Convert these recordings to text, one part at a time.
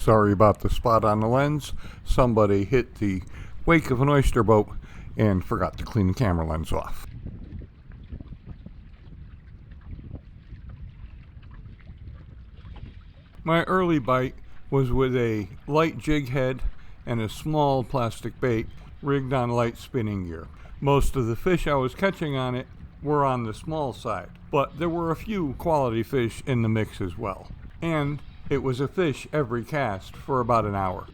Sorry about the spot on the lens. Somebody hit the wake of an oyster boat and forgot to clean the camera lens off. My early bite was with a light jig head and a small plastic bait rigged on light spinning gear. Most of the fish I was catching on it were on the small side, but there were a few quality fish in the mix as well. And it was a fish every cast for about an hour.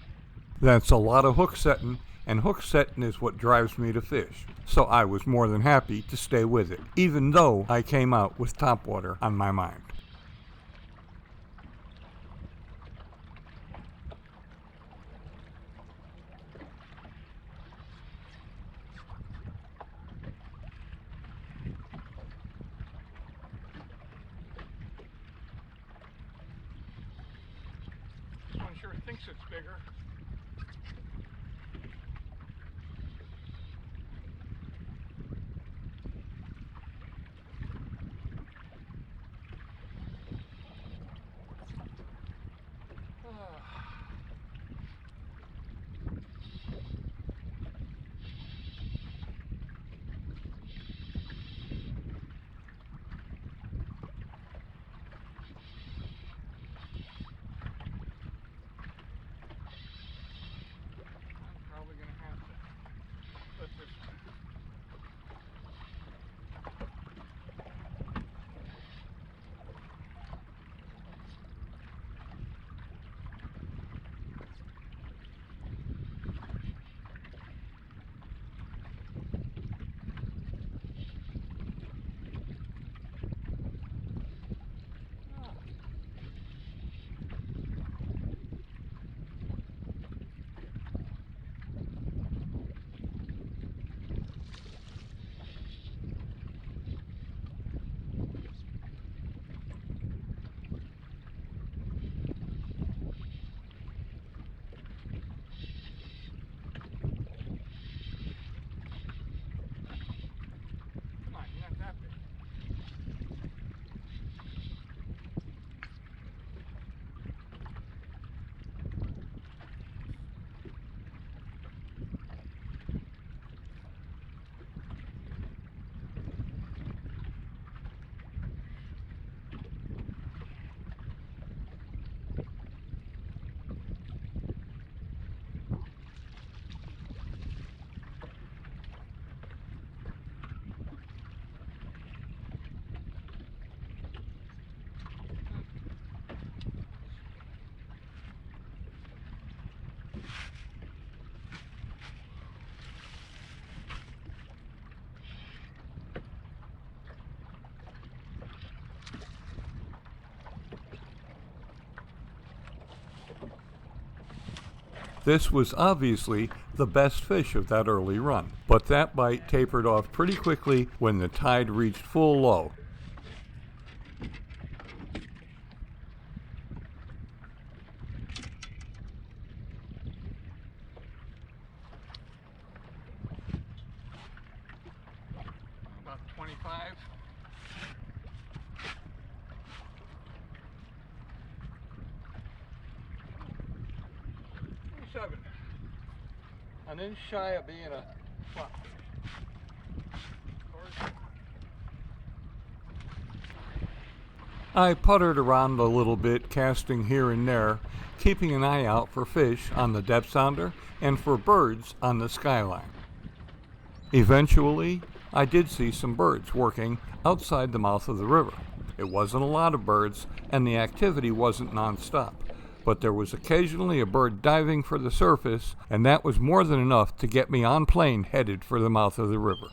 That's a lot of hook setting, and hook setting is what drives me to fish. So I was more than happy to stay with it, even though I came out with topwater on my mind. This one sure thinks it's bigger. Probably going to have to let this This was obviously the best fish of that early run, but that bite tapered off pretty quickly when the tide reached full low. About 25. 7. An inch shy of being a flop. I puttered around a little bit, casting here and there, keeping an eye out for fish on the depth sounder and for birds on the skyline. Eventually, I did see some birds working outside the mouth of the river. It wasn't a lot of birds, and the activity wasn't nonstop, but there was occasionally a bird diving for the surface, and that was more than enough to get me on plane headed for the mouth of the river.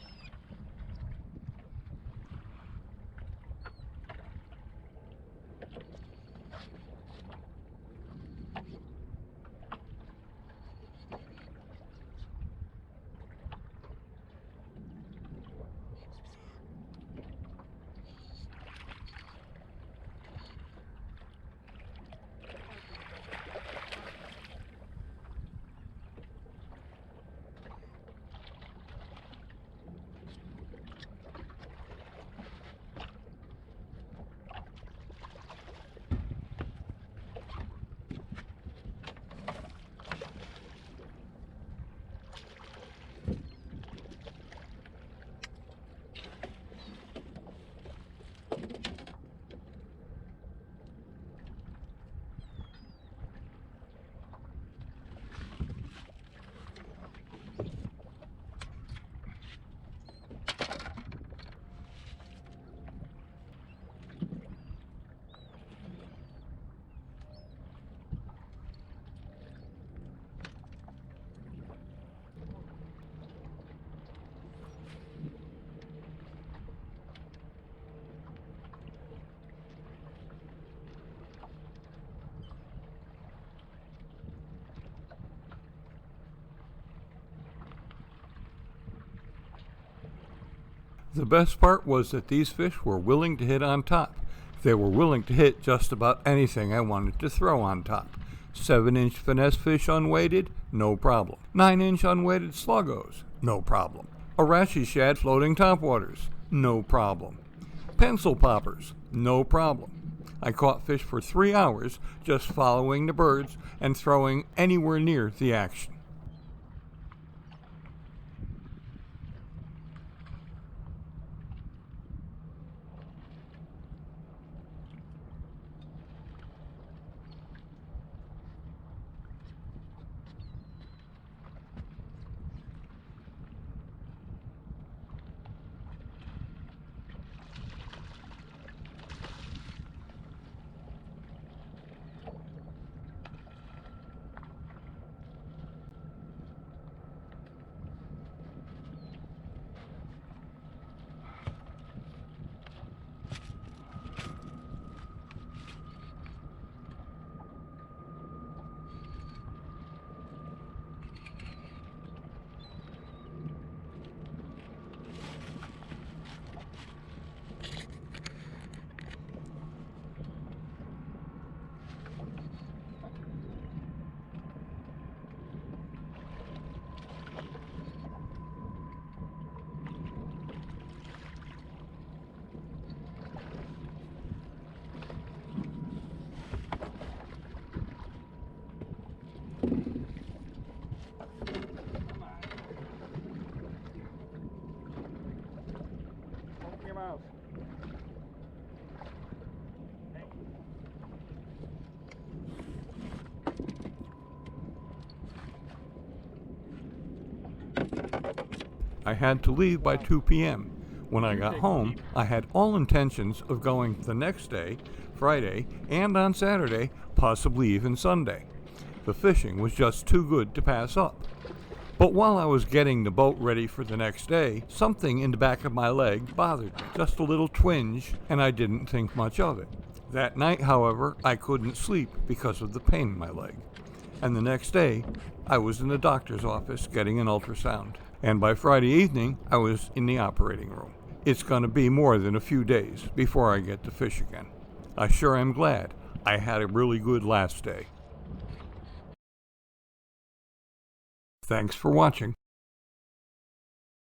The best part was that these fish were willing to hit on top. They were willing to hit just about anything I wanted to throw on top. 7-inch finesse fish unweighted, no problem. 9-inch unweighted sluggos, no problem. Arashi shad floating topwaters, no problem. Pencil poppers, no problem. I caught fish for 3 hours just following the birds and throwing anywhere near the action. I had to leave by 2 p.m. When I got home, I had all intentions of going the next day, Friday, and on Saturday, possibly even Sunday. The fishing was just too good to pass up. But while I was getting the boat ready for the next day, something in the back of my leg bothered me, just a little twinge, and I didn't think much of it. That night, however, I couldn't sleep because of the pain in my leg. And the next day, I was in the doctor's office getting an ultrasound. And by Friday evening, I was in the operating room. It's going to be more than a few days before I get to fish again. I sure am glad I had a really good last day. Thanks for watching.